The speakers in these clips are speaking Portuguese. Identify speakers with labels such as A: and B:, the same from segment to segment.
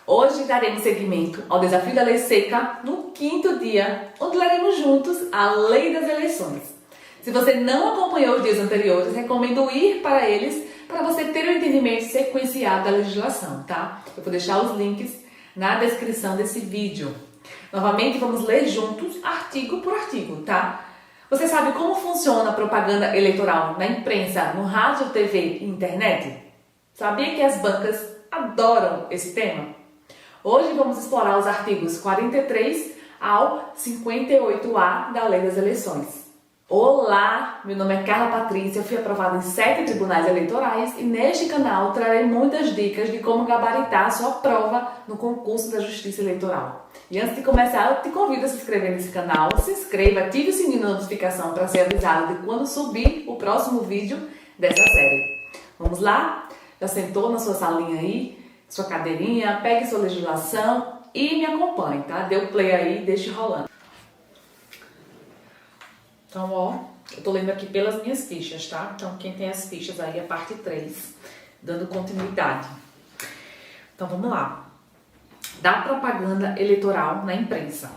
A: Hoje daremos seguimento ao desafio da lei seca no 5º dia, onde leremos juntos a lei das eleições. Se você não acompanhou os dias anteriores, recomendo ir para eles para você ter um entendimento sequenciado da legislação, tá? Eu vou deixar os links na descrição desse vídeo. Novamente, vamos ler juntos, artigo por artigo, tá? Você sabe como funciona a propaganda eleitoral na imprensa, no rádio, TV e internet? Sabia que as bancas adoram esse tema? Hoje vamos explorar os artigos 43 ao 58A da Lei das Eleições. Olá, meu nome é Carla Patrícia, eu fui aprovada em 7 tribunais eleitorais e neste canal trarei muitas dicas de como gabaritar a sua prova no concurso da Justiça Eleitoral. E antes de começar, eu te convido a se inscrever nesse canal, se inscreva, ative o sininho de notificação para ser avisado de quando subir o próximo vídeo dessa série. Vamos lá? Já sentou na sua salinha aí, sua cadeirinha, pegue sua legislação e me acompanhe, tá? Dê o play aí, deixe rolando. Então, ó, eu tô lendo aqui pelas minhas fichas, tá? Então, quem tem as fichas aí, a parte 3, dando continuidade. Então, vamos lá. Da propaganda eleitoral na imprensa.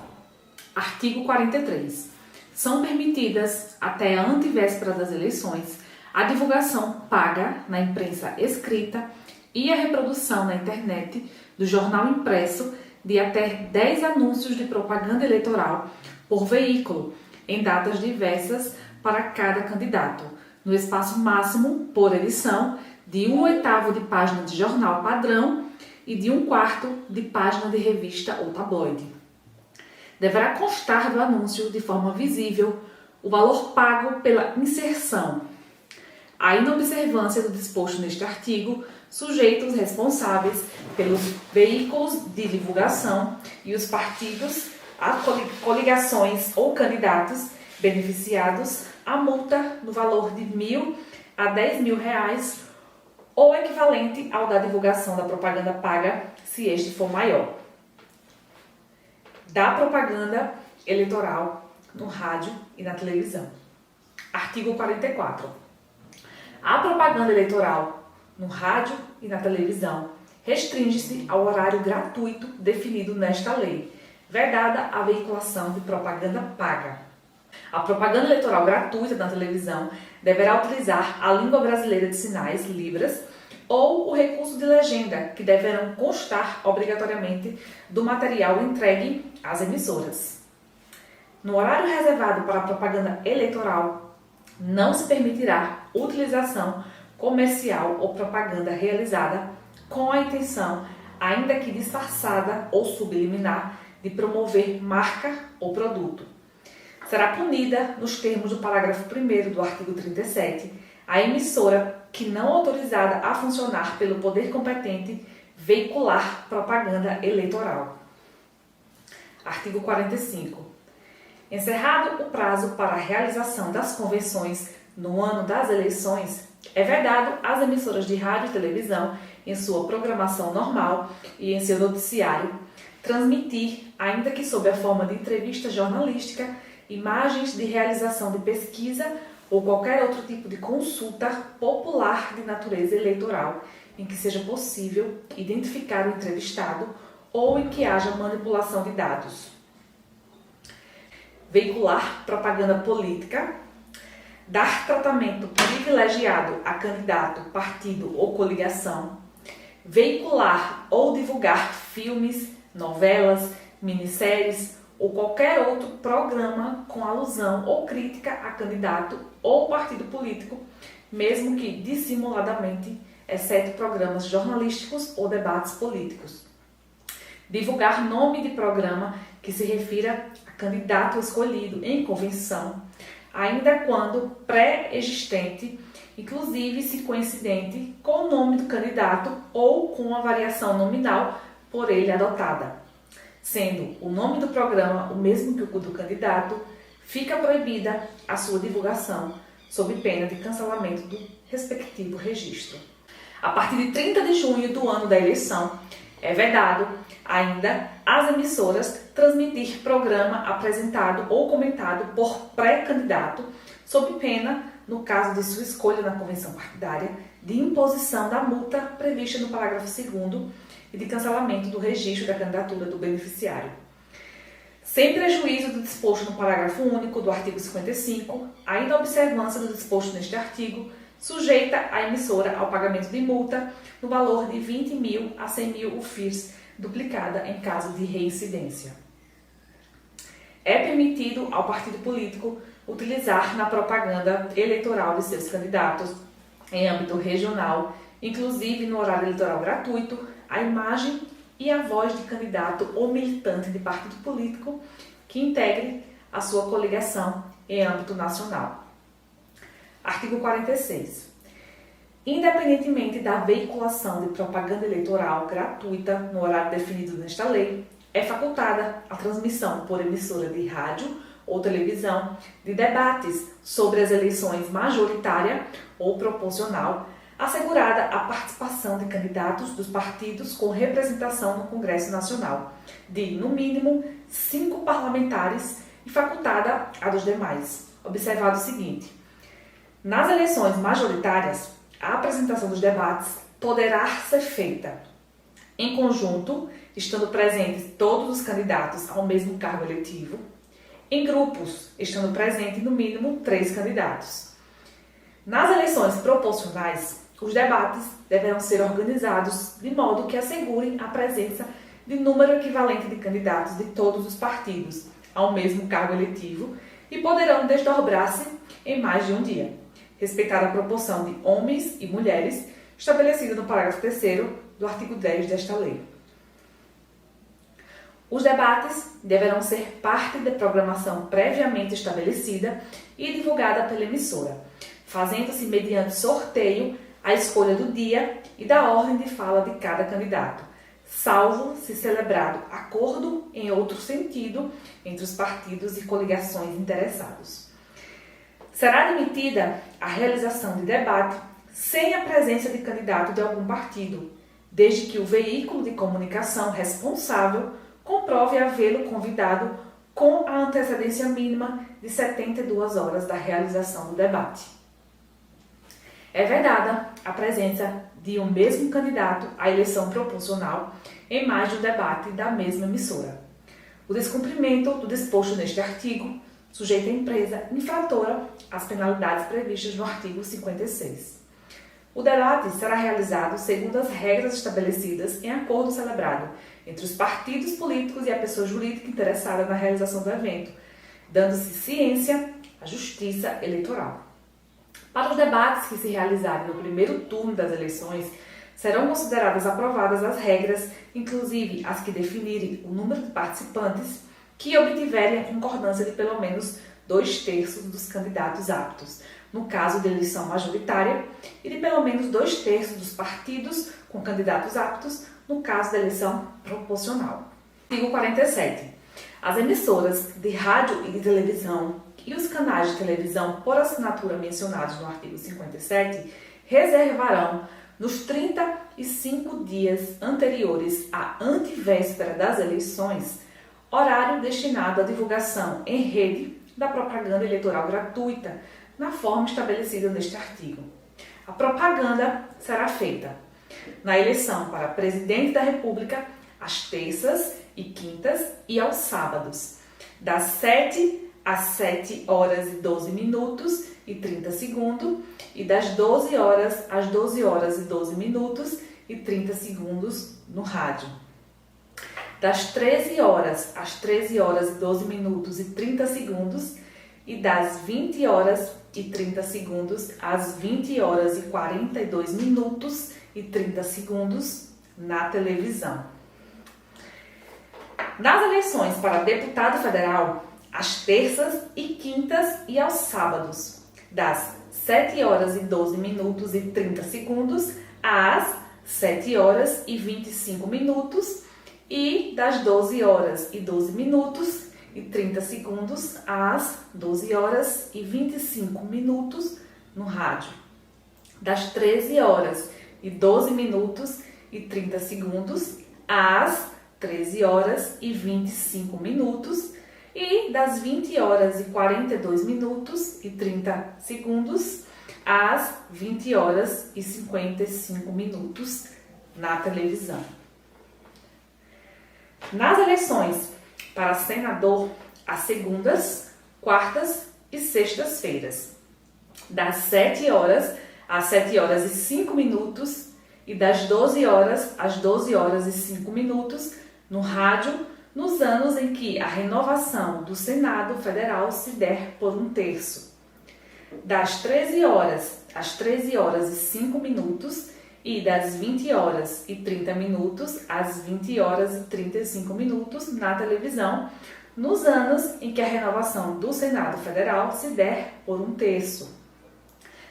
A: Artigo 43. São permitidas, até a antevéspera das eleições, a divulgação paga na imprensa escrita e a reprodução na internet do jornal impresso de até 10 anúncios de propaganda eleitoral por veículo, em datas diversas para cada candidato, no espaço máximo, por edição, de 1/8 de página de jornal padrão e de 1/4 de página de revista ou tabloide. Deverá constar do anúncio de forma visível o valor pago pela inserção. A inobservância do disposto neste artigo sujeita os responsáveis pelos veículos de divulgação e os partidos, coligações ou candidatos beneficiados a multa no valor de R$ 1.000 a R$ 10.000 ou equivalente ao da divulgação da propaganda paga, se este for maior. Da propaganda eleitoral no rádio e na televisão. Artigo 44. A propaganda eleitoral no rádio e na televisão restringe-se ao horário gratuito definido nesta lei, vedada a veiculação de propaganda paga. A propaganda eleitoral gratuita na televisão deverá utilizar a língua brasileira de sinais, Libras, ou o recurso de legenda, que deverão constar obrigatoriamente do material entregue às emissoras. No horário reservado para a propaganda eleitoral, não se permitirá utilização comercial ou propaganda realizada com a intenção, ainda que disfarçada ou subliminar, de promover marca ou produto. Será punida, nos termos do parágrafo 1º do artigo 37, a emissora que não autorizada a funcionar pelo poder competente veicular propaganda eleitoral. Artigo 45. Encerrado o prazo para a realização das convenções no ano das eleições, é vedado às emissoras de rádio e televisão, em sua programação normal e em seu noticiário, transmitir, ainda que sob a forma de entrevista jornalística, imagens de realização de pesquisa ou qualquer outro tipo de consulta popular de natureza eleitoral, em que seja possível identificar o entrevistado ou em que haja manipulação de dados. Veicular propaganda política, dar tratamento privilegiado a candidato, partido ou coligação, veicular ou divulgar filmes, novelas, minisséries ou qualquer outro programa com alusão ou crítica a candidato ou partido político, mesmo que dissimuladamente, exceto programas jornalísticos ou debates políticos. Divulgar nome de programa que se refira a candidato escolhido em convenção, ainda quando pré-existente, inclusive se coincidente com o nome do candidato ou com a variação nominal por ele adotada. Sendo o nome do programa o mesmo que o do candidato, fica proibida a sua divulgação, sob pena de cancelamento do respectivo registro. A partir de 30 de junho do ano da eleição, é vedado ainda às emissoras transmitir programa apresentado ou comentado por pré-candidato, sob pena, no caso de sua escolha na convenção partidária, de imposição da multa prevista no parágrafo 2º, e de cancelamento do registro da candidatura do beneficiário. Sem prejuízo do disposto no parágrafo único do artigo 55, a inobservância do disposto neste artigo sujeita a emissora ao pagamento de multa no valor de 20 mil a 100 mil UFIRs, duplicada em caso de reincidência. É permitido ao partido político utilizar na propaganda eleitoral de seus candidatos, em âmbito regional, inclusive no horário eleitoral gratuito, a imagem e a voz de candidato ou militante de partido político que integre a sua coligação em âmbito nacional. Artigo 46. Independentemente da veiculação de propaganda eleitoral gratuita no horário definido nesta lei, é facultada a transmissão por emissora de rádio ou televisão de debates sobre as eleições majoritária ou proporcional, assegurada a participação de candidatos dos partidos com representação no Congresso Nacional, de, no mínimo, 5 parlamentares e facultada a dos demais. Observado o seguinte: nas eleições majoritárias, a apresentação dos debates poderá ser feita em conjunto, estando presentes todos os candidatos ao mesmo cargo eletivo, em grupos, estando presente no mínimo 3 candidatos. Nas eleições proporcionais, os debates deverão ser organizados de modo que assegurem a presença de número equivalente de candidatos de todos os partidos ao mesmo cargo eletivo e poderão desdobrar-se em mais de um dia, respeitada a proporção de homens e mulheres estabelecida no parágrafo 3º do artigo 10 desta lei. Os debates deverão ser parte da programação previamente estabelecida e divulgada pela emissora, fazendo-se mediante sorteio a escolha do dia e da ordem de fala de cada candidato, salvo se celebrado acordo em outro sentido entre os partidos e coligações interessados. Será admitida a realização de debate sem a presença de candidato de algum partido, desde que o veículo de comunicação responsável comprove havê-lo convidado com a antecedência mínima de 72 horas da realização do debate. É vedada a presença de um mesmo candidato à eleição proporcional em mais de um debate da mesma emissora. O descumprimento do disposto neste artigo sujeita a empresa infratora às penalidades previstas no artigo 56. O debate será realizado segundo as regras estabelecidas em acordo celebrado entre os partidos políticos e a pessoa jurídica interessada na realização do evento, dando-se ciência à justiça eleitoral. Para os debates que se realizarem no primeiro turno das eleições, serão consideradas aprovadas as regras, inclusive as que definirem o número de participantes que obtiverem a concordância de pelo menos 2/3 dos candidatos aptos, no caso de eleição majoritária, e de pelo menos 2/3 dos partidos com candidatos aptos, no caso da eleição proporcional. Artigo 47. As emissoras de rádio e de televisão e os canais de televisão por assinatura mencionados no artigo 57 reservarão, nos 35 dias anteriores à antevéspera das eleições, horário destinado à divulgação em rede da propaganda eleitoral gratuita, na forma estabelecida neste artigo. A propaganda será feita na eleição para presidente da República às terças e quintas e aos sábados, das 7 às 7 horas e 12 minutos e 30 segundos e das 12 horas às 12 horas e 12 minutos e 30 segundos no rádio. Das 13 horas às 13 horas e 12 minutos e 30 segundos e das 20 horas e 30 segundos às 20 horas e 42 minutos e 30 segundos na televisão. Nas eleições para deputado federal, às terças e quintas e aos sábados, das 7 horas e 12 minutos e 30 segundos às 7 horas e 25 minutos e das 12 horas e 12 minutos e 30 segundos às 12 horas e 25 minutos no rádio. Das 13 horas e 12 minutos e 30 segundos às 13 horas e 25 minutos e das 20 horas e 42 minutos e 30 segundos às 20 horas e 55 minutos na televisão. Nas eleições para senador, às segundas, quartas e sextas-feiras, das 7 horas às 7 horas e 5 minutos e das 12 horas às 12 horas e 5 minutos no rádio, nos anos em que a renovação do Senado Federal se der por 1/3. Das 13 horas às 13 horas e 5 minutos e das 20 horas e 30 minutos às 20 horas e 35 minutos na televisão, nos anos em que a renovação do Senado Federal se der por 1/3.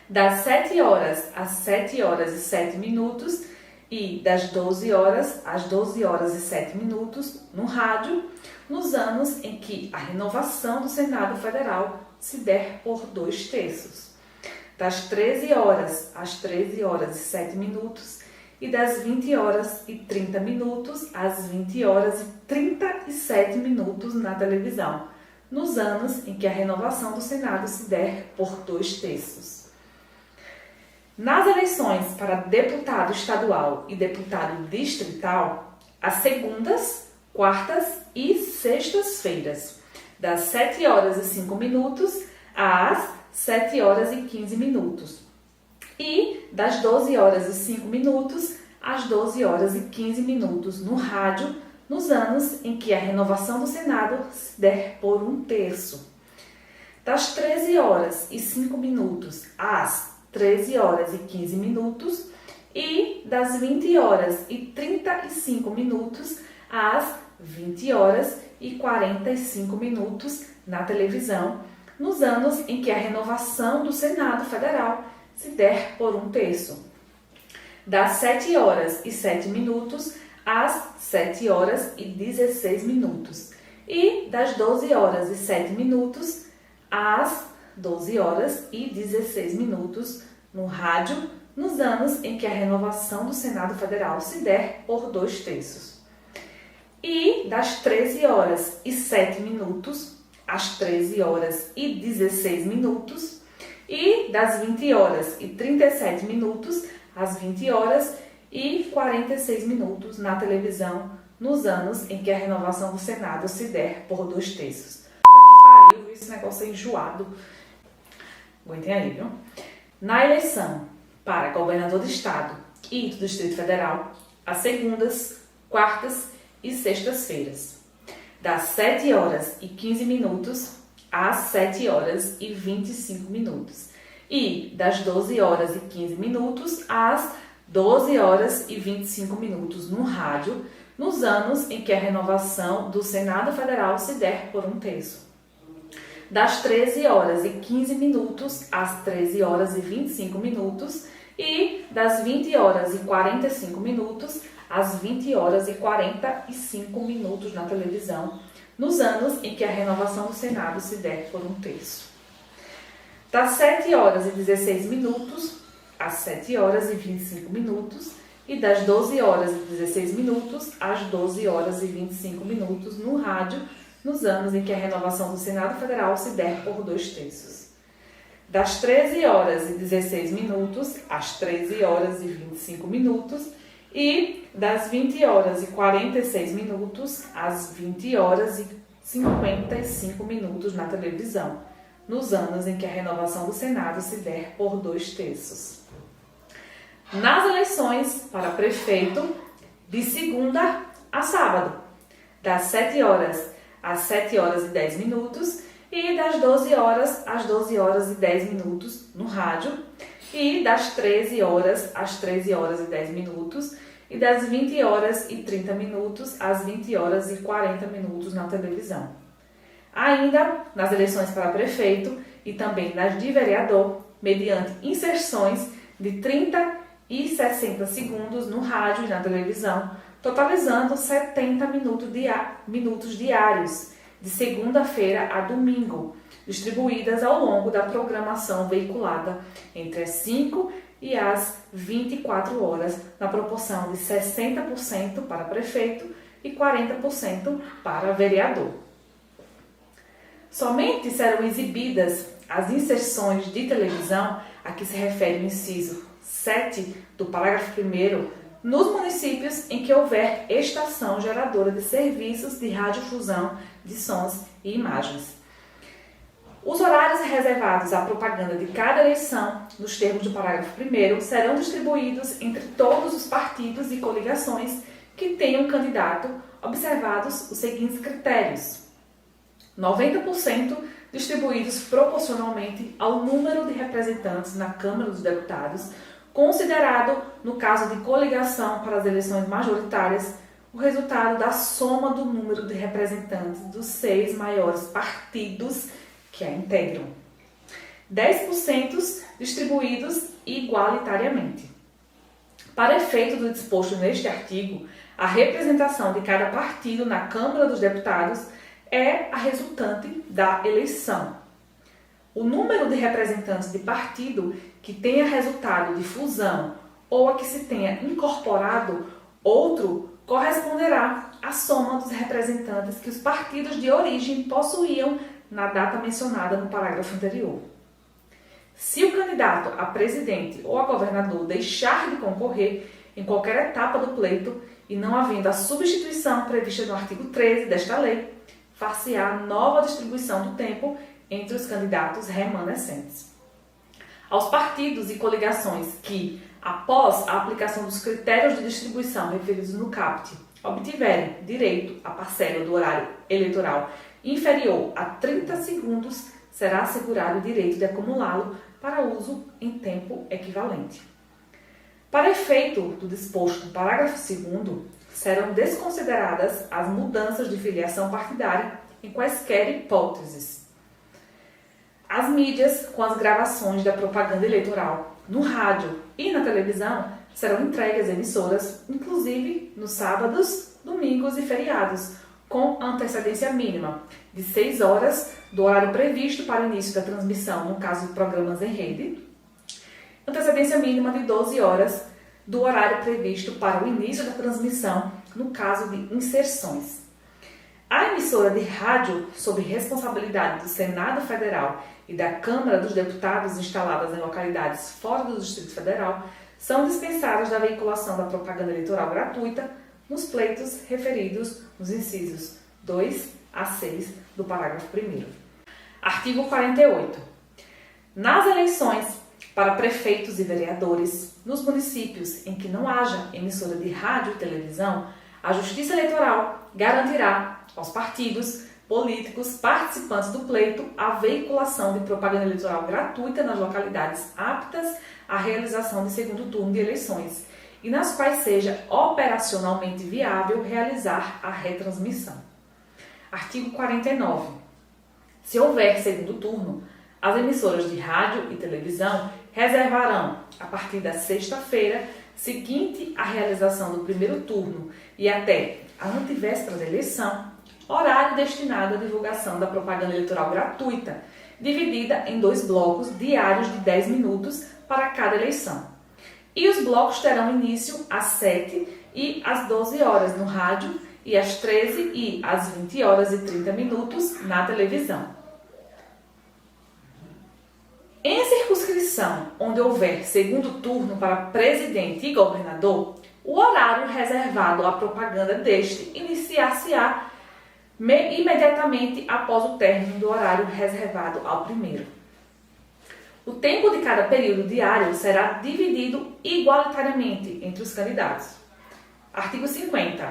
A: Das 7 horas às 7 horas e 7 minutos e das 12 horas às 12 horas e 7 minutos no rádio, nos anos em que a renovação do Senado Federal se der por 2/3. Das 13 horas às 13 horas e 7 minutos e das 20 horas e 30 minutos às 20 horas e 37 minutos na televisão, nos anos em que a renovação do Senado se der por 2/3. Nas eleições para deputado estadual e deputado distrital, às segundas, quartas e sextas-feiras, das 7 horas e 5 minutos às 7 horas e 15 minutos e das 12 horas e 5 minutos às 12 horas e 15 minutos no rádio, nos anos em que a renovação do Senado se der por 1/3. Das 13 horas e 5 minutos às 13 horas e 15 minutos e das 20 horas e 35 minutos às 20 horas e 45 minutos na televisão, nos anos em que a renovação do Senado Federal se der por 1/3. Das 7 horas e 7 minutos às 7 horas e 16 minutos e das 12 horas e 7 minutos às 12 horas e 16 minutos no rádio, nos anos em que a renovação do Senado Federal se der por 2/3. E das 13 horas e 7 minutos às 13 horas e 16 minutos e das 20 horas e 37 minutos às 20 horas e 46 minutos na televisão, nos anos em que a renovação do Senado se der por 2/3. Que pariu, esse negócio é enjoado. Aguentem aí, viu? Na eleição para governador do Estado e do Distrito Federal, às segundas, quartas e sextas-feiras, das 7 horas e 15 minutos às 7 horas e 25 minutos e das 12 horas e 15 minutos às 12 horas e 25 minutos no rádio, nos anos em que a renovação do Senado Federal se der por 1/3. Das 13 horas e 15 minutos às 13 horas e 25 minutos e das 20 horas e 45 minutos às 20 horas e 45 minutos na televisão, nos anos em que a renovação do Senado se der por 1/3. Das 7 horas e 16 minutos às 7 horas e 25 minutos e das 12 horas e 16 minutos às 12 horas e 25 minutos no rádio, nos anos em que a renovação do Senado Federal se der por 2/3. Das 13 horas e 16 minutos às 13 horas e 25 minutos e das 20 horas e 46 minutos às 20 horas e 55 minutos na televisão, nos anos em que a renovação do Senado se der por 2/3. Nas eleições para prefeito, de segunda a sábado, das 7 horas às 7 horas e 10 minutos e das 12 horas às 12 horas e 10 minutos no rádio e das 13 horas às 13 horas e 10 minutos e das 20 horas e 30 minutos às 20 horas e 40 minutos na televisão. Ainda nas eleições para prefeito e também nas de vereador, mediante inserções de 30 e 60 segundos no rádio e na televisão, totalizando 70 minutos diários, de segunda-feira a domingo, distribuídas ao longo da programação veiculada entre as 5 e as 24 horas, na proporção de 60% para prefeito e 40% para vereador. Somente serão exibidas as inserções de televisão a que se refere o inciso 7 do parágrafo 1º nos municípios em que houver estação geradora de serviços de radiodifusão de sons e imagens. Os horários reservados à propaganda de cada eleição, nos termos do parágrafo 1º, serão distribuídos entre todos os partidos e coligações que tenham candidato, observados os seguintes critérios: 90% distribuídos proporcionalmente ao número de representantes na Câmara dos Deputados, considerado, no caso de coligação para as eleições majoritárias, o resultado da soma do número de representantes dos 6 maiores partidos que a integram. 10% distribuídos igualitariamente. Para efeito do disposto neste artigo, a representação de cada partido na Câmara dos Deputados é a resultante da eleição. O número de representantes de partido que tenha resultado de fusão ou a que se tenha incorporado outro corresponderá à soma dos representantes que os partidos de origem possuíam na data mencionada no parágrafo anterior. Se o candidato a presidente ou a governador deixar de concorrer em qualquer etapa do pleito e não havendo a substituição prevista no artigo 13 desta lei, far-se-á nova distribuição do tempo entre os candidatos remanescentes. Aos partidos e coligações que, após a aplicação dos critérios de distribuição referidos no caput, obtiverem direito à parcela do horário eleitoral inferior a 30 segundos, será assegurado o direito de acumulá-lo para uso em tempo equivalente. Para efeito do disposto no parágrafo 2º, serão desconsideradas as mudanças de filiação partidária em quaisquer hipóteses. As mídias com as gravações da propaganda eleitoral no rádio e na televisão serão entregues às emissoras, inclusive nos sábados, domingos e feriados, com antecedência mínima de 6 horas do horário previsto para o início da transmissão, no caso de programas em rede, antecedência mínima de 12 horas do horário previsto para o início da transmissão, no caso de inserções. A emissora de rádio, sob responsabilidade do Senado Federal e da Câmara dos Deputados instaladas em localidades fora do Distrito Federal, são dispensadas da veiculação da propaganda eleitoral gratuita nos pleitos referidos nos incisos 2 a 6 do parágrafo 1º. Artigo 48. Nas eleições para prefeitos e vereadores, nos municípios em que não haja emissora de rádio e televisão, a Justiça Eleitoral garantirá aos partidos políticos participantes do pleito a veiculação de propaganda eleitoral gratuita nas localidades aptas à realização de segundo turno de eleições e nas quais seja operacionalmente viável realizar a retransmissão. Artigo 49. Se houver segundo turno, as emissoras de rádio e televisão reservarão, a partir da sexta-feira seguinte à realização do primeiro turno e até a antevéspera da eleição, horário destinado à divulgação da propaganda eleitoral gratuita, dividida em 2 blocos diários de 10 minutos para cada eleição. E os blocos terão início às 7 e às 12 horas no rádio e às 13 e às 20 horas e 30 minutos na televisão. Em circunscrição onde houver segundo turno para presidente e governador, o horário reservado à propaganda deste iniciar-se-á imediatamente após o término do horário reservado ao primeiro. O tempo de cada período diário será dividido igualitariamente entre os candidatos. Artigo 50.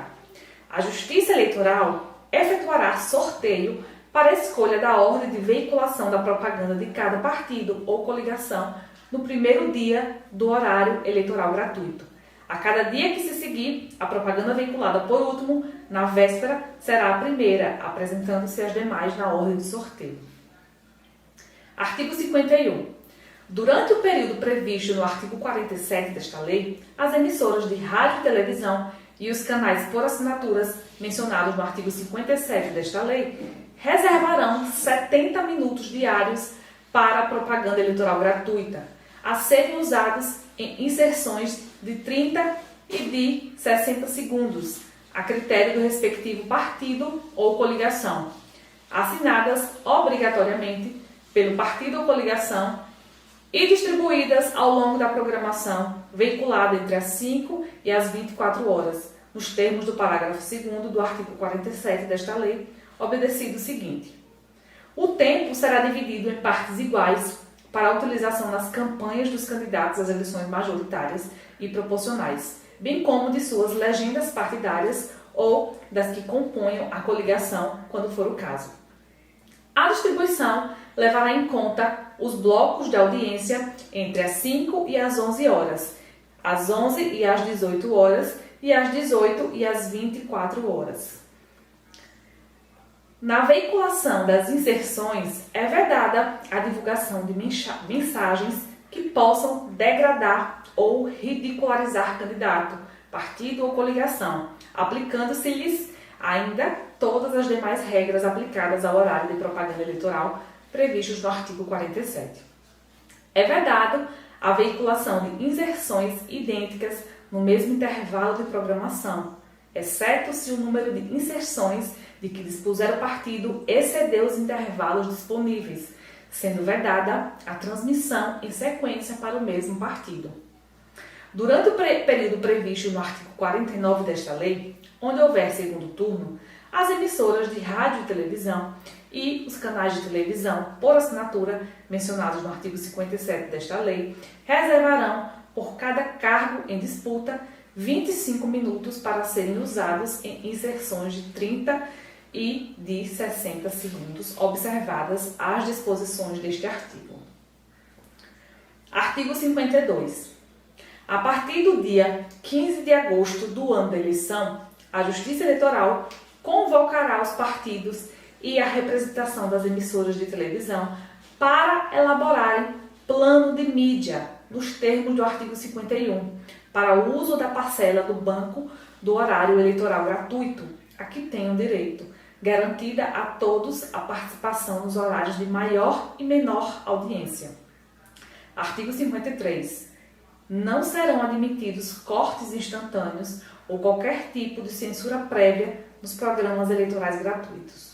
A: A Justiça Eleitoral efetuará sorteio para a escolha da ordem de veiculação da propaganda de cada partido ou coligação no primeiro dia do horário eleitoral gratuito. A cada dia que se seguir, a propaganda veiculada por último, na véspera, será a primeira, apresentando-se as demais na ordem de sorteio. Artigo 51. Durante o período previsto no artigo 47 desta lei, as emissoras de rádio e televisão e os canais por assinaturas mencionados no artigo 57 desta lei reservarão 70 minutos diários para a propaganda eleitoral gratuita, a serem usados em inserções de 30 e de 60 segundos, a critério do respectivo partido ou coligação, assinadas obrigatoriamente pelo partido ou coligação e distribuídas ao longo da programação veiculada entre as 5 e as 24 horas, nos termos do parágrafo 2º do artigo 47 desta lei, obedecido o seguinte: o tempo será dividido em partes iguais para a utilização nas campanhas dos candidatos às eleições majoritárias e proporcionais, bem como de suas legendas partidárias ou das que componham a coligação, quando for o caso. A distribuição levará em conta os blocos de audiência entre as 5 e as 11 horas, às 11 e às 18 horas e às 18 e às 24 horas. Na veiculação das inserções, é vedada a divulgação de mensagens que possam degradar ou ridicularizar candidato, partido ou coligação, aplicando-se-lhes ainda todas as demais regras aplicadas ao horário de propaganda eleitoral previstos no artigo 47. É vedado a veiculação de inserções idênticas no mesmo intervalo de programação, exceto se o número de inserções de que dispuser o partido exceder os intervalos disponíveis, sendo vedada a transmissão em sequência para o mesmo partido. Durante o período previsto no artigo 49 desta lei, onde houver segundo turno, as emissoras de rádio e televisão e os canais de televisão por assinatura mencionados no artigo 57 desta lei reservarão, por cada cargo em disputa, 25 minutos para serem usados em inserções de 30 e de 60 segundos, observadas as disposições deste artigo. Artigo 52. A partir do dia 15 de agosto do ano da eleição, a Justiça Eleitoral convocará os partidos e a representação das emissoras de televisão para elaborarem plano de mídia, nos termos do artigo 51, para o uso da parcela do banco do horário eleitoral gratuito, a que tenham direito, garantida a todos a participação nos horários de maior e menor audiência. Artigo 53. Não serão admitidos cortes instantâneos ou qualquer tipo de censura prévia nos programas eleitorais gratuitos.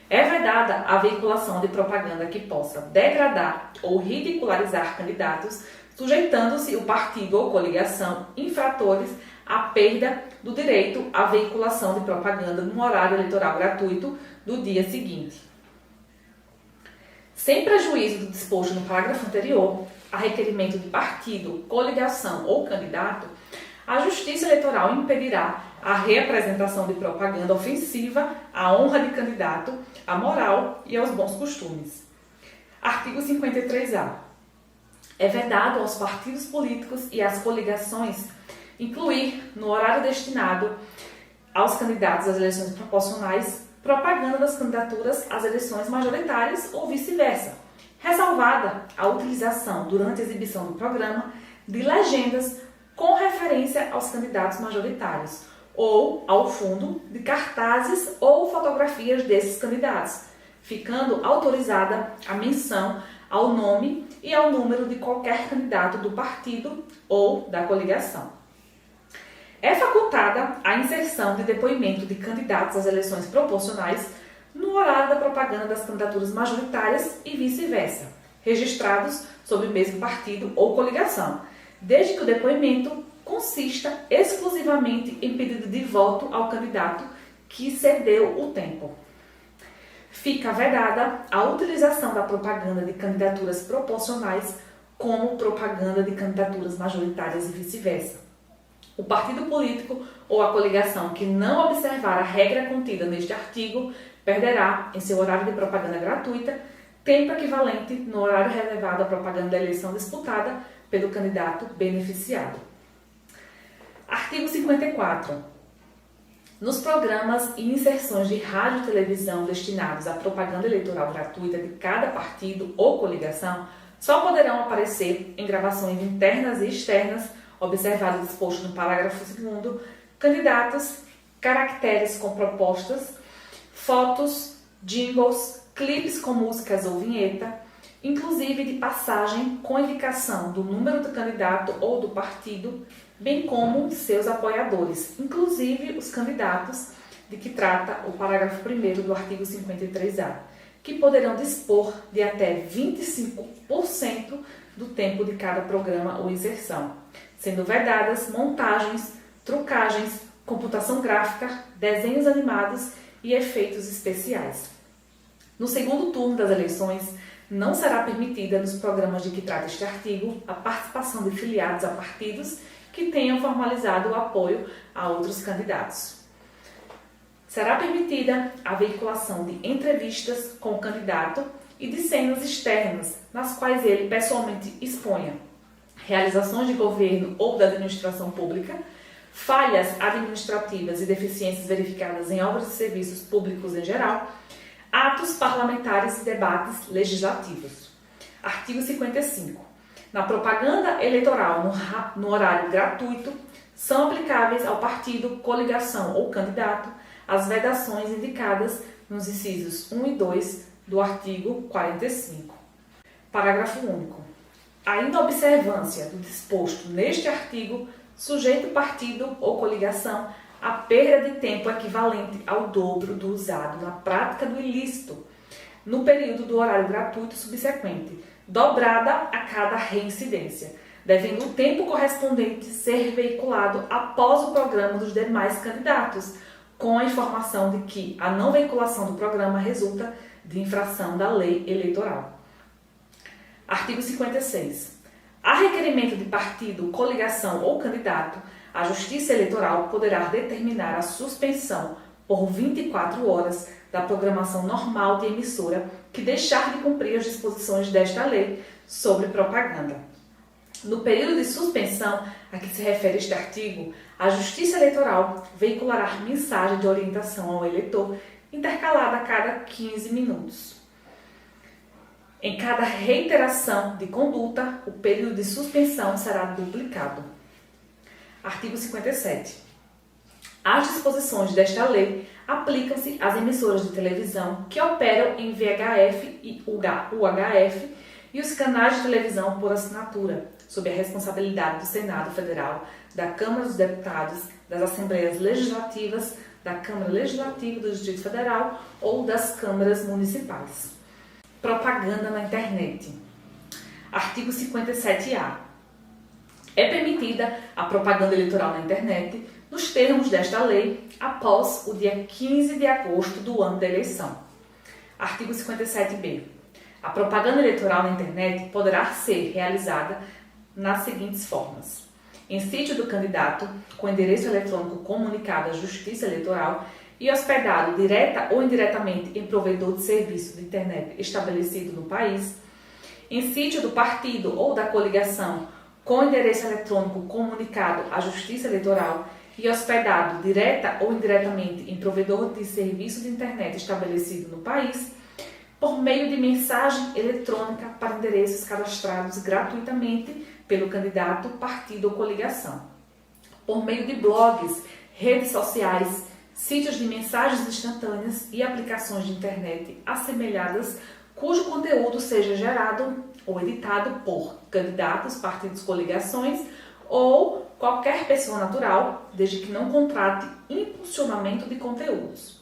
A: É vedada a veiculação de propaganda que possa degradar ou ridicularizar candidatos, sujeitando-se o partido ou coligação infratores à perda do direito à veiculação de propaganda no horário eleitoral gratuito do dia seguinte. Sem prejuízo do disposto no parágrafo anterior, a requerimento de partido, coligação ou candidato, a Justiça Eleitoral impedirá a reapresentação de propaganda ofensiva à honra de candidato, à moral e aos bons costumes. Artigo 53-A. É vedado aos partidos políticos e às coligações incluir, no horário destinado aos candidatos às eleições proporcionais, propaganda das candidaturas às eleições majoritárias ou vice-versa, ressalvada a utilização, durante a exibição do programa, de legendas com referência aos candidatos majoritários ou, ao fundo, de cartazes ou fotografias desses candidatos, ficando autorizada a menção ao nome e ao número de qualquer candidato do partido ou da coligação. É facultada a inserção de depoimento de candidatos às eleições proporcionais no horário da propaganda das candidaturas majoritárias e vice-versa, registrados sob o mesmo partido ou coligação, desde que o depoimento consista exclusivamente em pedido de voto ao candidato que cedeu o tempo. Fica vedada a utilização da propaganda de candidaturas proporcionais como propaganda de candidaturas majoritárias e vice-versa. O partido político ou a coligação que não observar a regra contida neste artigo perderá, em seu horário de propaganda gratuita, tempo equivalente no horário reservado à propaganda da eleição disputada pelo candidato beneficiado. Artigo 54. Nos programas e inserções de rádio e televisão destinados à propaganda eleitoral gratuita de cada partido ou coligação, só poderão aparecer em gravações internas e externas, observado o disposto no parágrafo 2º, candidatos, caracteres com propostas, fotos, jingles, clipes com músicas ou vinheta, inclusive de passagem com indicação do número do candidato ou do partido, bem como seus apoiadores, inclusive os candidatos de que trata o parágrafo 1º do artigo 53-A, que poderão dispor de até 25% do tempo de cada programa ou inserção, sendo vedadas montagens, trucagens, computação gráfica, desenhos animados e efeitos especiais. No segundo turno das eleições, não será permitida nos programas de que trata este artigo a participação de filiados a partidos que tenham formalizado o apoio a outros candidatos. Será permitida a veiculação de entrevistas com o candidato e de cenas externas, nas quais ele pessoalmente exponha realizações de governo ou da administração pública, falhas administrativas e deficiências verificadas em obras e serviços públicos em geral, atos parlamentares e debates legislativos. Artigo 55. Na propaganda eleitoral no horário gratuito, são aplicáveis ao partido, coligação ou candidato as vedações indicadas nos incisos 1 e 2 do artigo 45. Parágrafo único. A inobservância do disposto neste artigo sujeita o partido ou coligação à perda de tempo equivalente ao dobro do usado na prática do ilícito, no período do horário gratuito subsequente, dobrada a cada reincidência, devendo o tempo correspondente ser veiculado após o programa dos demais candidatos, com a informação de que a não veiculação do programa resulta de infração da lei eleitoral. Artigo 56. A requerimento de partido, coligação ou candidato, a Justiça Eleitoral poderá determinar a suspensão por 24 horas da programação normal de emissora que deixar de cumprir as disposições desta lei sobre propaganda. No período de suspensão a que se refere este artigo, a Justiça Eleitoral veiculará mensagem de orientação ao eleitor intercalada a cada 15 minutos. Em cada reiteração de conduta, o período de suspensão será duplicado. Artigo 57. As disposições desta lei aplicam-se às emissoras de televisão que operam em VHF e UHF e os canais de televisão por assinatura, sob a responsabilidade do Senado Federal, da Câmara dos Deputados, das Assembleias Legislativas, da Câmara Legislativa do Distrito Federal ou das câmaras municipais. Propaganda na internet. Artigo 57-A. É permitida a propaganda eleitoral na internet, nos termos desta lei, após o dia 15 de agosto do ano da eleição. Artigo 57-B. A propaganda eleitoral na internet poderá ser realizada nas seguintes formas: em sítio do candidato, com endereço eletrônico comunicado à Justiça Eleitoral e hospedado direta ou indiretamente em provedor de serviço de internet estabelecido no país, em sítio do partido ou da coligação, com endereço eletrônico comunicado à Justiça Eleitoral e hospedado direta ou indiretamente em provedor de serviço de internet estabelecido no país, por meio de mensagem eletrônica para endereços cadastrados gratuitamente pelo candidato, partido ou coligação, por meio de blogs, redes sociais, sítios de mensagens instantâneas e aplicações de internet assemelhadas, cujo conteúdo seja gerado ou editado por candidatos, partidos, coligações ou qualquer pessoa natural, desde que não contrate impulsionamento de conteúdos.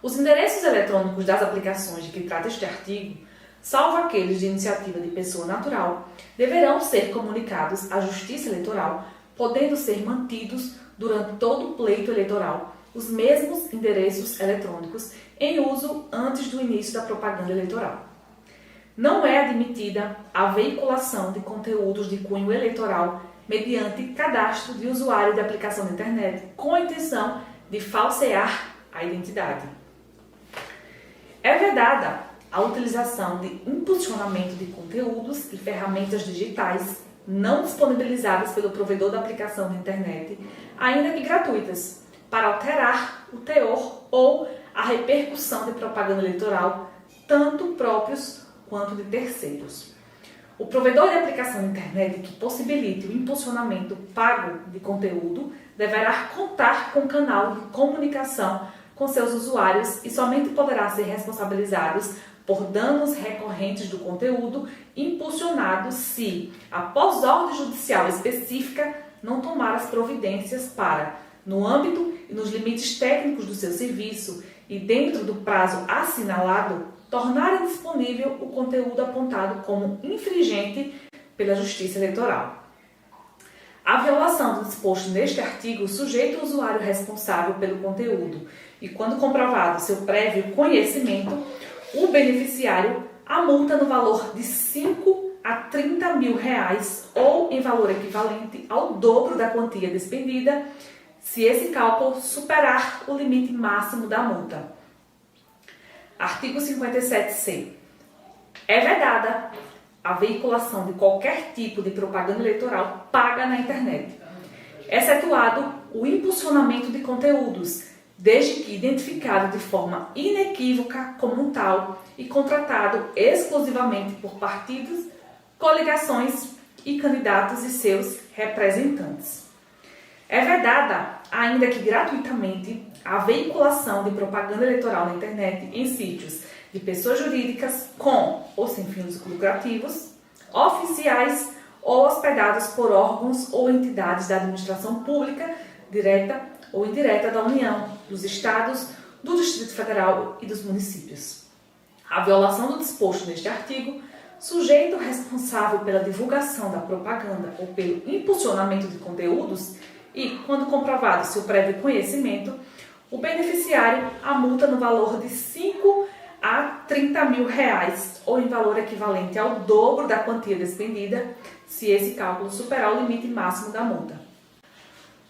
A: Os endereços eletrônicos das aplicações de que trata este artigo, salvo aqueles de iniciativa de pessoa natural, deverão ser comunicados à Justiça Eleitoral, podendo ser mantidos durante todo o pleito eleitoral os mesmos endereços eletrônicos em uso antes do início da propaganda eleitoral. Não é admitida a veiculação de conteúdos de cunho eleitoral mediante cadastro de usuário de aplicação da internet com a intenção de falsear a identidade. É vedada a utilização de impulsionamento de conteúdos e ferramentas digitais não disponibilizadas pelo provedor da aplicação da internet, ainda que gratuitas, para alterar o teor ou a repercussão de propaganda eleitoral, tanto próprios quanto de terceiros. O provedor de aplicação de internet que possibilite o impulsionamento pago de conteúdo deverá contar com canal de comunicação com seus usuários e somente poderá ser responsabilizado por danos recorrentes do conteúdo impulsionado se, após ordem judicial específica, não tomar as providências para, no âmbito e nos limites técnicos do seu serviço e dentro do prazo assinalado, tornar indisponível o conteúdo apontado como infringente pela Justiça Eleitoral. A violação do disposto neste artigo sujeita o usuário responsável pelo conteúdo e, quando comprovado seu prévio conhecimento, o beneficiário a multa no valor de 5 a 30 mil reais ou em valor equivalente ao dobro da quantia despendida, se esse cálculo superar o limite máximo da multa. Artigo 57c. É vedada a veiculação de qualquer tipo de propaganda eleitoral paga na internet, excetuado o impulsionamento de conteúdos, desde que identificado de forma inequívoca como tal e contratado exclusivamente por partidos, coligações e candidatos e seus representantes. É vedada, ainda que gratuitamente, a veiculação de propaganda eleitoral na internet em sítios de pessoas jurídicas com ou sem fins lucrativos, oficiais ou hospedados por órgãos ou entidades da administração pública, direta ou indireta da União, dos Estados, do Distrito Federal e dos municípios. A violação do disposto neste artigo sujeita o responsável pela divulgação da propaganda ou pelo impulsionamento de conteúdos e, quando comprovado seu prévio conhecimento, o beneficiário a multa no valor de 5 a 30 mil reais ou em valor equivalente ao dobro da quantia despendida, se esse cálculo superar o limite máximo da multa.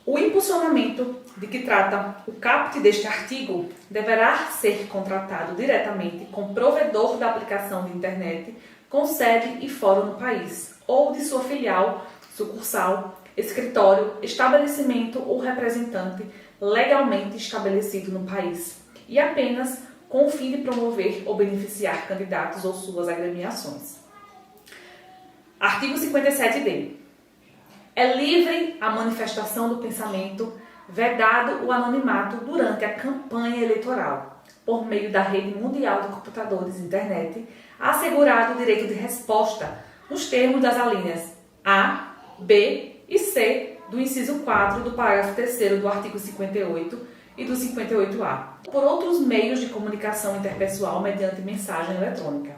A: O impulsionamento de que trata o caput deste artigo deverá ser contratado diretamente com provedor da aplicação de internet com sede e fórum no país, ou de sua filial, sucursal, escritório, estabelecimento ou representante legalmente estabelecido no país, e apenas com o fim de promover ou beneficiar candidatos ou suas agremiações. Artigo 57d. É livre a manifestação do pensamento, vedado o anonimato durante a campanha eleitoral, por meio da rede mundial de computadores e internet, assegurado o direito de resposta nos termos das alíneas A, B e C do inciso 4 do parágrafo 3º do artigo 58 e do 58A, por outros meios de comunicação interpessoal mediante mensagem eletrônica.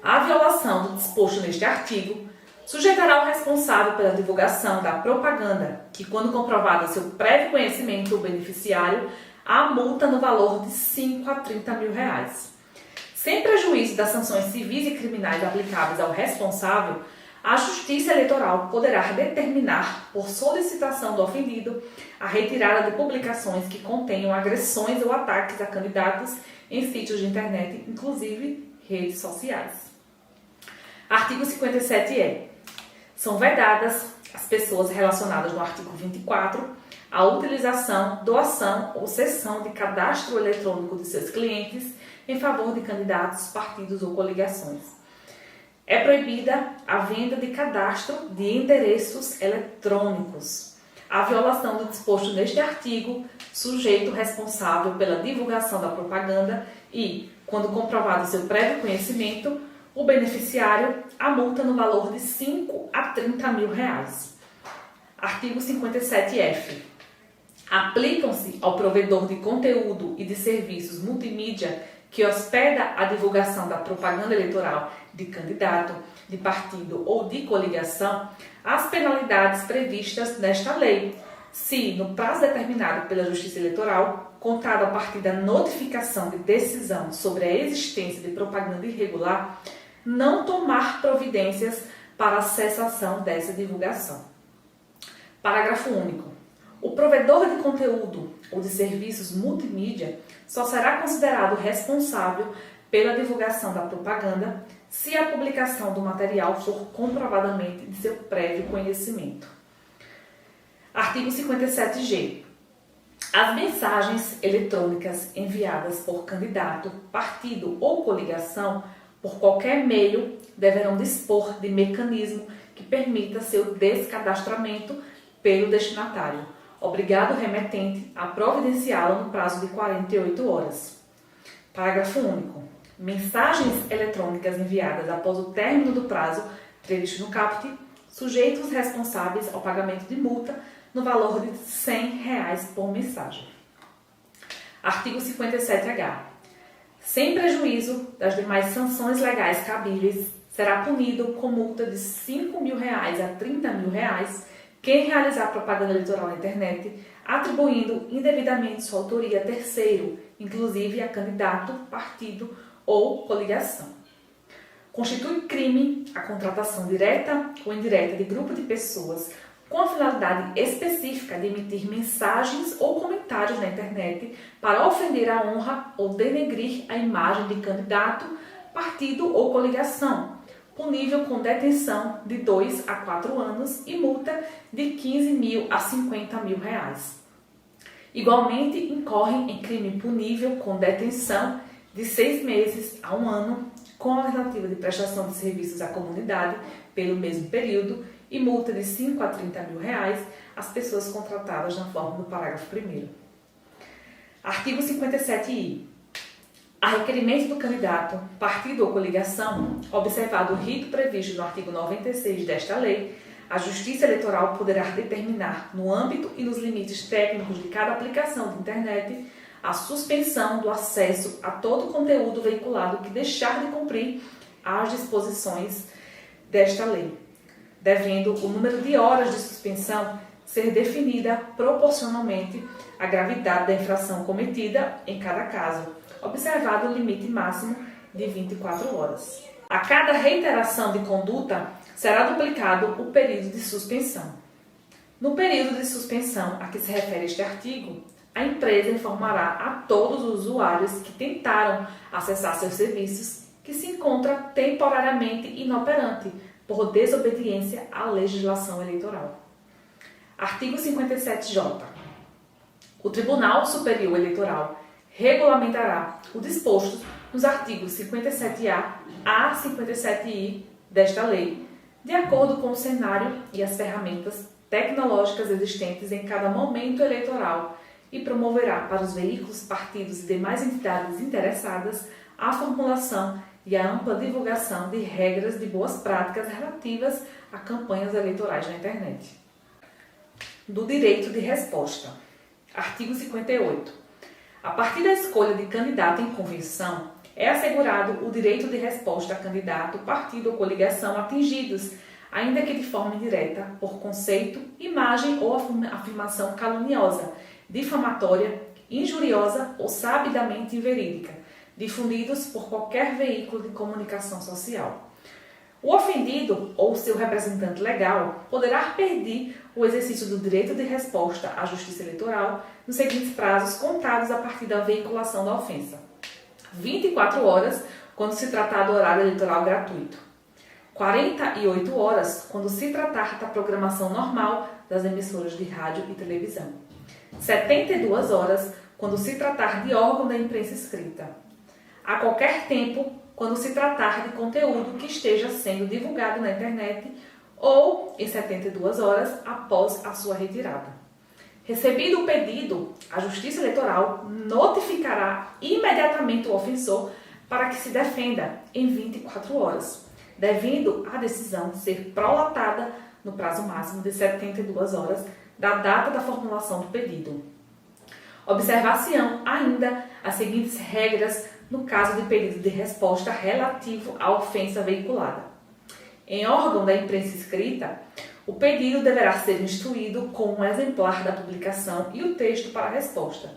A: A violação do disposto neste artigo sujeitará o responsável pela divulgação da propaganda, que, quando comprovado seu prévio conhecimento do beneficiário, a multa no valor de 5 a 30 mil reais. Sem prejuízo das sanções civis e criminais aplicáveis ao responsável, a Justiça Eleitoral poderá determinar, por solicitação do ofendido, a retirada de publicações que contenham agressões ou ataques a candidatos em sítios de internet, inclusive redes sociais. Artigo 57e. São vedadas as pessoas relacionadas no artigo 24 a utilização, doação ou cessão de cadastro eletrônico de seus clientes em favor de candidatos, partidos ou coligações. É proibida a venda de cadastro de endereços eletrônicos. A violação do disposto neste artigo sujeita o responsável pela divulgação da propaganda e, quando comprovado seu prévio conhecimento, o beneficiário a multa no valor de 5 a 30 mil reais. Artigo 57F. Aplicam-se ao provedor de conteúdo e de serviços multimídia que hospeda a divulgação da propaganda eleitoral de candidato, de partido ou de coligação, as penalidades previstas nesta lei, se, no prazo determinado pela Justiça Eleitoral, contado a partir da notificação de decisão sobre a existência de propaganda irregular, não tomar providências para a cessação dessa divulgação. Parágrafo único. O provedor de conteúdo ou de serviços multimídia só será considerado responsável pela divulgação da propaganda se a publicação do material for comprovadamente de seu prévio conhecimento. Artigo 57G. As mensagens eletrônicas enviadas por candidato, partido ou coligação por qualquer meio deverão dispor de mecanismo que permita seu descadastramento pelo destinatário, obrigado o remetente a providenciá-lo no prazo de 48 horas. Parágrafo único. Mensagens eletrônicas enviadas após o término do prazo previsto no caput sujeitam os responsáveis ao pagamento de multa no valor de R$ 100 por mensagem. Artigo 57H. sem prejuízo das demais sanções legais cabíveis, será punido com multa de R$ 5.000 a R$ 30.000 quem realizar propaganda eleitoral na internet, atribuindo indevidamente sua autoria a terceiro, inclusive a candidato, partido ou coligação. Constitui crime a contratação direta ou indireta de grupo de pessoas com a finalidade específica de emitir mensagens ou comentários na internet para ofender a honra ou denegrir a imagem de candidato, partido ou coligação, punível com detenção de 2 a 4 anos e multa de R$ 15.000 a R$ 50.000. Igualmente, incorrem em crime punível com detenção de 6 meses a 1 ano, com alternativa de prestação de serviços à comunidade pelo mesmo período e multa de R$ 5.000 a R$ 30.000 às pessoas contratadas na forma do parágrafo 1º. Artigo 57-I. A requerimento do candidato, partido ou coligação, observado o rito previsto no artigo 96 desta lei, a Justiça Eleitoral poderá determinar, no âmbito e nos limites técnicos de cada aplicação de internet, a suspensão do acesso a todo conteúdo veiculado que deixar de cumprir as disposições desta lei, devendo o número de horas de suspensão ser definida proporcionalmente à gravidade da infração cometida em cada caso, observado o limite máximo de 24 horas. A cada reiteração de conduta será duplicado o período de suspensão. No período de suspensão a que se refere este artigo, a empresa informará a todos os usuários que tentaram acessar seus serviços que se encontra temporariamente inoperante por desobediência à legislação eleitoral. Artigo 57-J. O Tribunal Superior Eleitoral regulamentará o disposto nos artigos 57A a 57I desta lei, de acordo com o cenário e as ferramentas tecnológicas existentes em cada momento eleitoral e promoverá para os veículos, partidos e demais entidades interessadas a formulação e a ampla divulgação de regras de boas práticas relativas a campanhas eleitorais na internet. Do direito de resposta. Artigo 58. A partir da escolha de candidato em convenção, é assegurado o direito de resposta a candidato, partido ou coligação atingidos, ainda que de forma indireta, por conceito, imagem ou afirmação caluniosa, difamatória, injuriosa ou sabidamente inverídica, difundidos por qualquer veículo de comunicação social. O ofendido ou seu representante legal poderá pedir o exercício do direito de resposta à Justiça Eleitoral nos seguintes prazos contados a partir da veiculação da ofensa: 24 horas, quando se tratar do horário eleitoral gratuito; 48 horas, quando se tratar da programação normal das emissoras de rádio e televisão; 72 horas, quando se tratar de órgão da imprensa escrita; a qualquer tempo, quando se tratar de conteúdo que esteja sendo divulgado na internet, ou em 72 horas após a sua retirada. Recebido o pedido, a Justiça Eleitoral notificará imediatamente o ofensor para que se defenda em 24 horas, devendo a decisão ser prolatada no prazo máximo de 72 horas da data da formulação do pedido. Observar-se-ão ainda as seguintes regras no caso de pedido de resposta relativo à ofensa veiculada. Em órgão da imprensa escrita, o pedido deverá ser instruído com um exemplar da publicação e o texto para a resposta.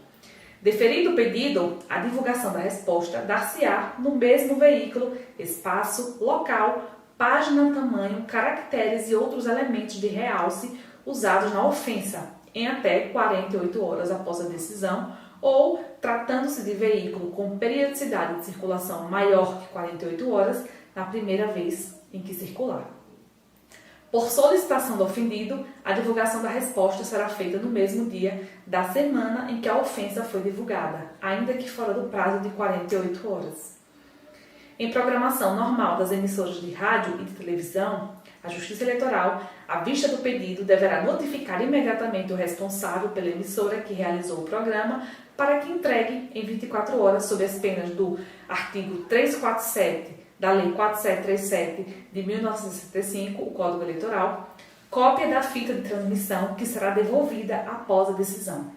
A: Deferido o pedido, a divulgação da resposta dar-se-á no mesmo veículo, espaço, local, página, tamanho, caracteres e outros elementos de realce usados na ofensa, em até 48 horas após a decisão, ou, tratando-se de veículo com periodicidade de circulação maior que 48 horas, na primeira vez em que circular. Por solicitação do ofendido, a divulgação da resposta será feita no mesmo dia da semana em que a ofensa foi divulgada, ainda que fora do prazo de 48 horas. Em programação normal das emissoras de rádio e de televisão, a Justiça Eleitoral, à vista do pedido, deverá notificar imediatamente o responsável pela emissora que realizou o programa para que entregue em 24 horas, sob as penas do artigo 347 da Lei 4737 de 1965, o Código Eleitoral, cópia da fita de transmissão que será devolvida após a decisão.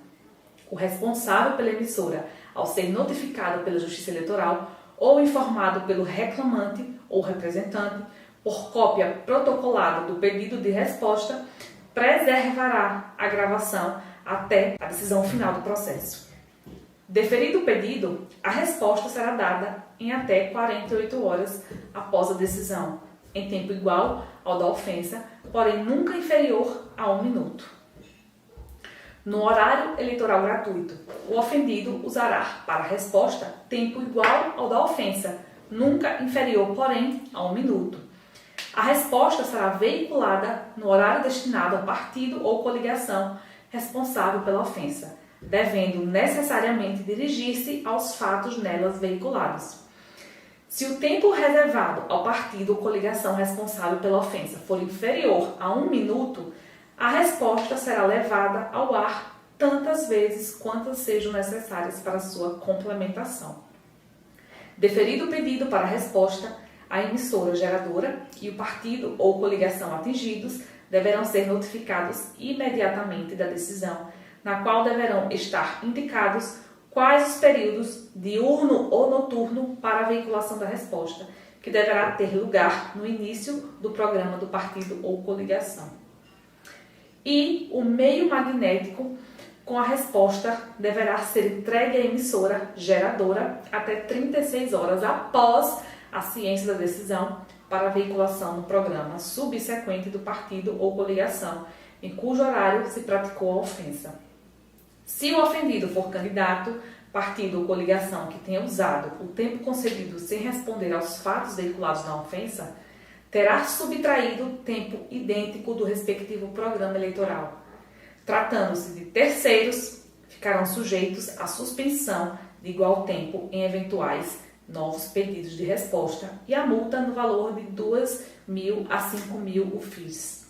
A: O responsável pela emissora, ao ser notificado pela Justiça Eleitoral ou informado pelo reclamante ou representante por cópia protocolada do pedido de resposta, preservará a gravação até a decisão final do processo. Deferido o pedido, a resposta será dada em até 48 horas após a decisão, em tempo igual ao da ofensa, porém nunca inferior a 1 minuto. No horário eleitoral gratuito, o ofendido usará para a resposta tempo igual ao da ofensa, nunca inferior, porém, a 1 minuto. A resposta será veiculada no horário destinado ao partido ou coligação responsável pela ofensa, devendo necessariamente dirigir-se aos fatos nelas veiculados. Se o tempo reservado ao partido ou coligação responsável pela ofensa for inferior a 1 minuto, a resposta será levada ao ar tantas vezes quantas sejam necessárias para sua complementação. Deferido o pedido para a resposta, a emissora geradora e o partido ou coligação atingidos deverão ser notificados imediatamente da decisão, na qual deverão estar indicados quais os períodos diurno ou noturno para a veiculação da resposta, que deverá ter lugar no início do programa do partido ou coligação. E o meio magnético com a resposta deverá ser entregue à emissora geradora até 36 horas após a ciência da decisão para a veiculação no programa subsequente do partido ou coligação, em cujo horário se praticou a ofensa. Se o ofendido for candidato, partido ou coligação que tenha usado o tempo concedido sem responder aos fatos veiculados na ofensa, terá subtraído tempo idêntico do respectivo programa eleitoral. Tratando-se de terceiros, ficarão sujeitos à suspensão de igual tempo em eventuais novos pedidos de resposta e a multa no valor de 2.000 a 5.000 UFIs.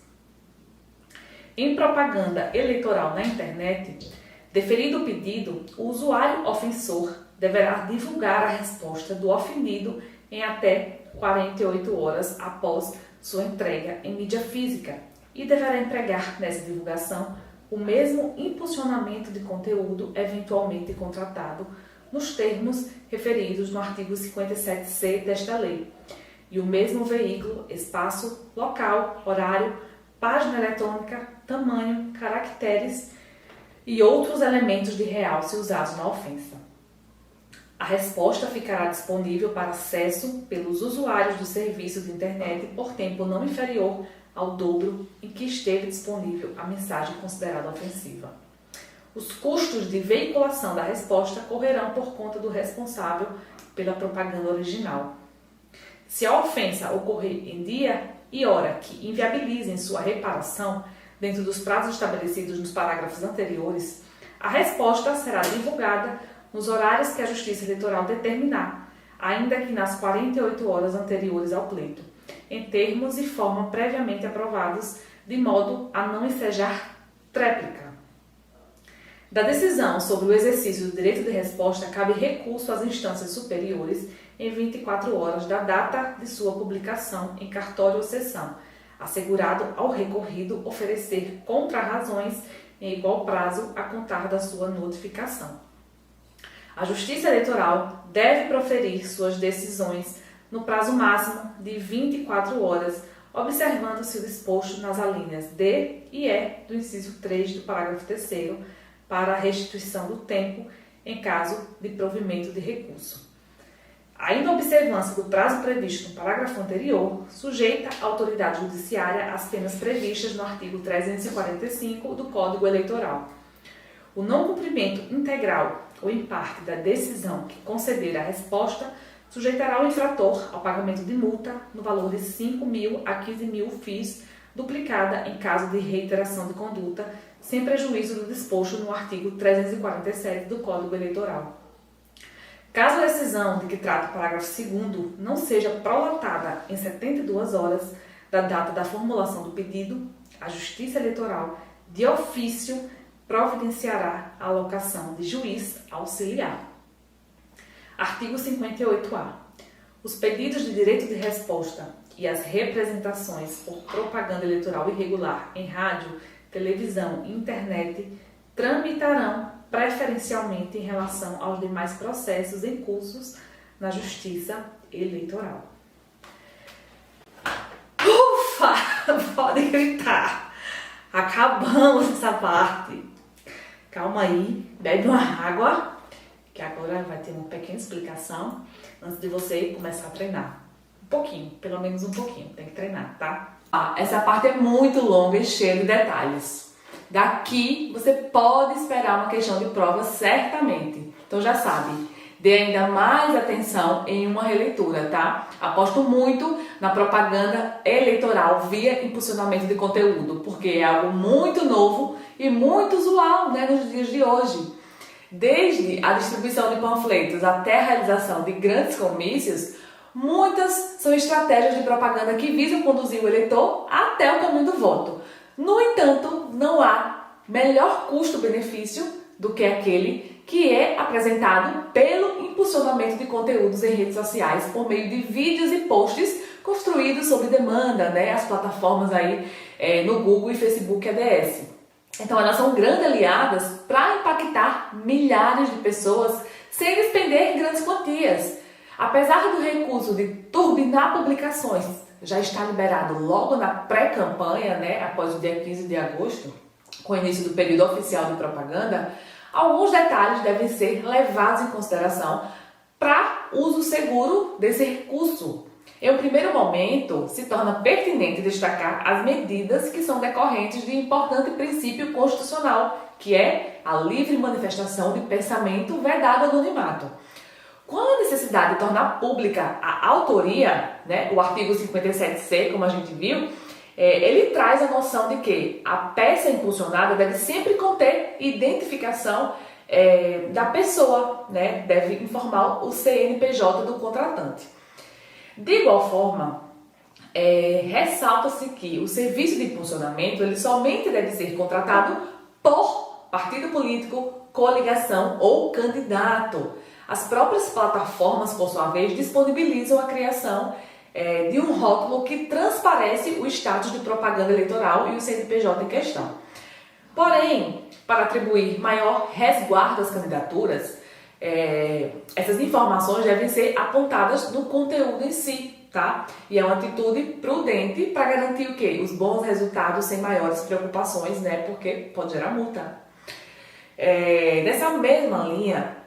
A: Em propaganda eleitoral na internet, deferido o pedido, o usuário ofensor deverá divulgar a resposta do ofendido em até 48 horas após sua entrega em mídia física e deverá empregar nessa divulgação o mesmo impulsionamento de conteúdo eventualmente contratado nos termos referidos no artigo 57C desta lei, e o mesmo veículo, espaço, local, horário, página eletrônica, tamanho, caracteres e outros elementos de realce usados na ofensa. A resposta ficará disponível para acesso pelos usuários do serviço de internet por tempo não inferior ao dobro em que esteve disponível a mensagem considerada ofensiva. Os custos de veiculação da resposta correrão por conta do responsável pela propaganda original. Se a ofensa ocorrer em dia e hora que inviabilizem sua reparação dentro dos prazos estabelecidos nos parágrafos anteriores, a resposta será divulgada nos horários que a Justiça Eleitoral determinar, ainda que nas 48 horas anteriores ao pleito, em termos e forma previamente aprovados, de modo a não ensejar tréplica. Da decisão sobre o exercício do direito de resposta cabe recurso às instâncias superiores em 24 horas da data de sua publicação em cartório ou sessão, assegurado ao recorrido oferecer contrarrazões em igual prazo a contar da sua notificação. A Justiça Eleitoral deve proferir suas decisões no prazo máximo de 24 horas, observando-se o disposto nas alíneas D e E do inciso 3 do parágrafo 3º, para a restituição do tempo em caso de provimento de recurso. A inobservância do prazo previsto no parágrafo anterior sujeita a autoridade judiciária às penas previstas no artigo 345 do Código Eleitoral. O não cumprimento integral ou em parte da decisão que conceder a resposta sujeitará o infrator ao pagamento de multa no valor de 5.000 a 15.000 FIIs, duplicada em caso de reiteração de conduta, sem prejuízo do disposto no artigo 347 do Código Eleitoral. Caso a decisão de que trata o parágrafo 2º não seja prolatada em 72 horas da data da formulação do pedido, a Justiça Eleitoral, de ofício, providenciará a alocação de juiz auxiliar. Artigo 58-A. Os pedidos de direito de resposta e as representações por propaganda eleitoral irregular em rádio, televisão e internet tramitarão preferencialmente em relação aos demais processos em cursos na Justiça Eleitoral. Ufa! Pode gritar! Acabamos essa parte. Calma aí, bebe uma água, que agora vai ter uma pequena explicação antes de você começar a treinar. Um pouquinho, pelo menos um pouquinho, tem que treinar, tá? Essa parte é muito longa e cheia de detalhes. Daqui você pode esperar uma questão de prova certamente. Então já sabe, dê ainda mais atenção em uma releitura, tá? Aposto muito na propaganda eleitoral via impulsionamento de conteúdo, porque é algo muito novo e muito usual, né, nos dias de hoje. Desde a distribuição de panfletos até a realização de grandes comícios, muitas são estratégias de propaganda que visam conduzir o eleitor até o caminho do voto. No entanto, não há melhor custo-benefício do que aquele que é apresentado pelo impulsionamento de conteúdos em redes sociais por meio de vídeos e posts construídos sob demanda, né? As plataformas aí no Google e Facebook ADS. Então elas são grandes aliadas para impactar milhares de pessoas sem despender grandes quantias. Apesar do recurso de turbinar publicações já está liberado logo na pré-campanha, né, após o dia 15 de agosto, com o início do período oficial de propaganda, alguns detalhes devem ser levados em consideração para uso seguro desse recurso. Em um primeiro momento, se torna pertinente destacar as medidas que são decorrentes de importante princípio constitucional, que é a livre manifestação de pensamento vedado ao anonimato. Com a necessidade de tornar pública a autoria, né, o artigo 57C, como a gente viu, ele traz a noção de que a peça impulsionada deve sempre conter identificação da pessoa, né, deve informar o CNPJ do contratante. De igual forma, ressalta-se que o serviço de impulsionamento ele somente deve ser contratado por partido político, coligação ou candidato. As próprias plataformas, por sua vez, disponibilizam a criação de um rótulo que transparece o status de propaganda eleitoral e o CNPJ em questão. Porém, para atribuir maior resguardo às candidaturas, essas informações devem ser apontadas no conteúdo em si, tá? E é uma atitude prudente para garantir o quê? Os bons resultados sem maiores preocupações, né? Porque pode gerar multa. Nessa mesma linha,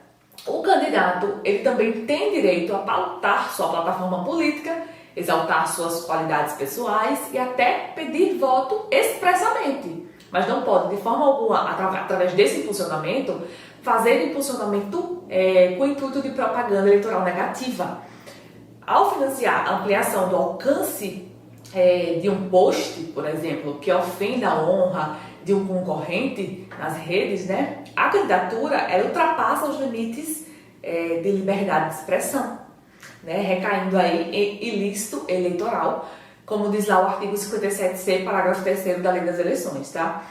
A: o candidato ele também tem direito a pautar sua plataforma política, exaltar suas qualidades pessoais e até pedir voto expressamente. Mas não pode, de forma alguma, através desse impulsionamento, fazer impulsionamento com o intuito de propaganda eleitoral negativa. Ao financiar a ampliação do alcance de um post, por exemplo, que ofenda a honra de um concorrente nas redes, né, a candidatura ela ultrapassa os limites de liberdade de expressão, né, recaindo aí em ilícito eleitoral, como diz lá o artigo 57C, parágrafo 3º da Lei das Eleições, tá?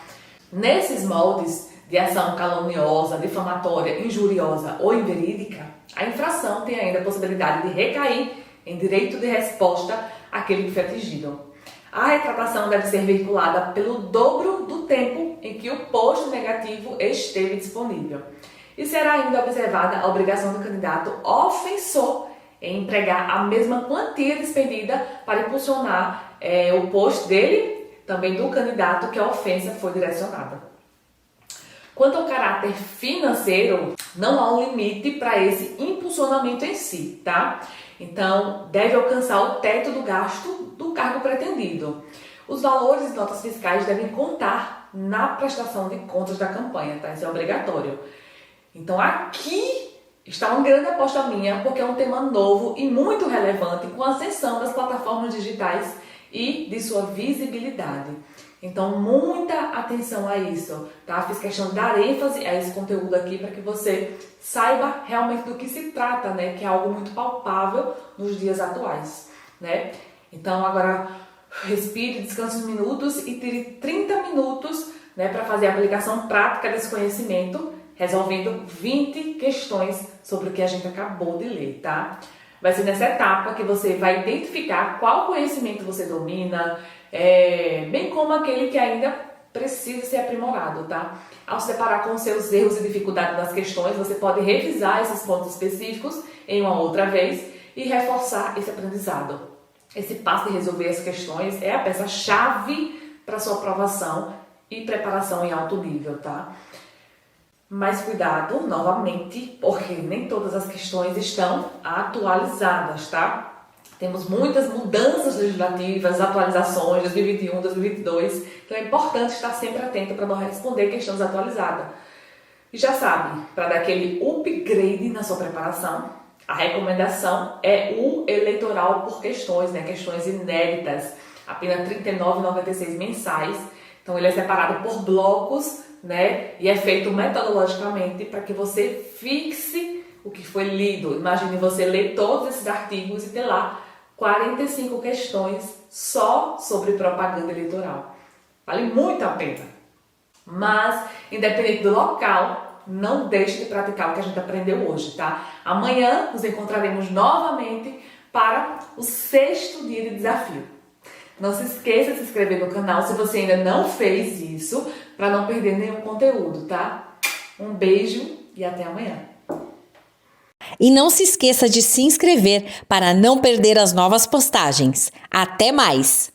A: Nesses moldes de ação caluniosa, difamatória, injuriosa ou inverídica, a infração tem ainda a possibilidade de recair em direito de resposta àquele que foi atingido. A retratação deve ser veiculada pelo dobro do tempo em que o post negativo esteve disponível. E será ainda observada a obrigação do candidato ofensor em empregar a mesma quantia despendida para impulsionar o post dele, também do candidato que a ofensa foi direcionada. Quanto ao caráter financeiro, não há um limite para esse impulsionamento em si, tá? Então, deve alcançar o teto do gasto do cargo pretendido. Os valores e notas fiscais devem contar na prestação de contas da campanha, tá? Isso é obrigatório. Então, aqui está uma grande aposta minha, porque é um tema novo e muito relevante com a ascensão das plataformas digitais e de sua visibilidade. Então, muita atenção a isso, tá? Fiz questão de dar ênfase a esse conteúdo aqui para que você saiba realmente do que se trata, né? Que é algo muito palpável nos dias atuais, né? Então, agora respire, descanse uns minutos e tire 30 minutos, né, para fazer a aplicação prática desse conhecimento, resolvendo 20 questões sobre o que a gente acabou de ler, tá? Vai ser nessa etapa que você vai identificar qual conhecimento você domina, bem como aquele que ainda precisa ser aprimorado, tá? Ao se deparar com seus erros e dificuldades nas questões, você pode revisar esses pontos específicos em uma outra vez e reforçar esse aprendizado. Esse passo de resolver as questões é a peça-chave para sua aprovação e preparação em alto nível, tá? Mas cuidado, novamente, porque nem todas as questões estão atualizadas, tá? Temos muitas mudanças legislativas, atualizações, 2021, 2022, então é importante estar sempre atento para não responder questões atualizadas. E já sabe, para dar aquele upgrade na sua preparação, a recomendação é o eleitoral por questões, né? Questões inéditas, apenas R$ 39,96 mensais. Então ele é separado por blocos, né? E é feito metodologicamente para que você fixe o que foi lido. Imagine você ler todos esses artigos e ter lá 45 questões só sobre propaganda eleitoral. Vale muito a pena. Mas, independente do local, não deixe de praticar o que a gente aprendeu hoje, tá? Amanhã nos encontraremos novamente para o 6º dia de desafio. Não se esqueça de se inscrever no canal se você ainda não fez isso, para não perder nenhum conteúdo, tá? Um beijo e até amanhã.
B: E não se esqueça de se inscrever para não perder as novas postagens. Até mais!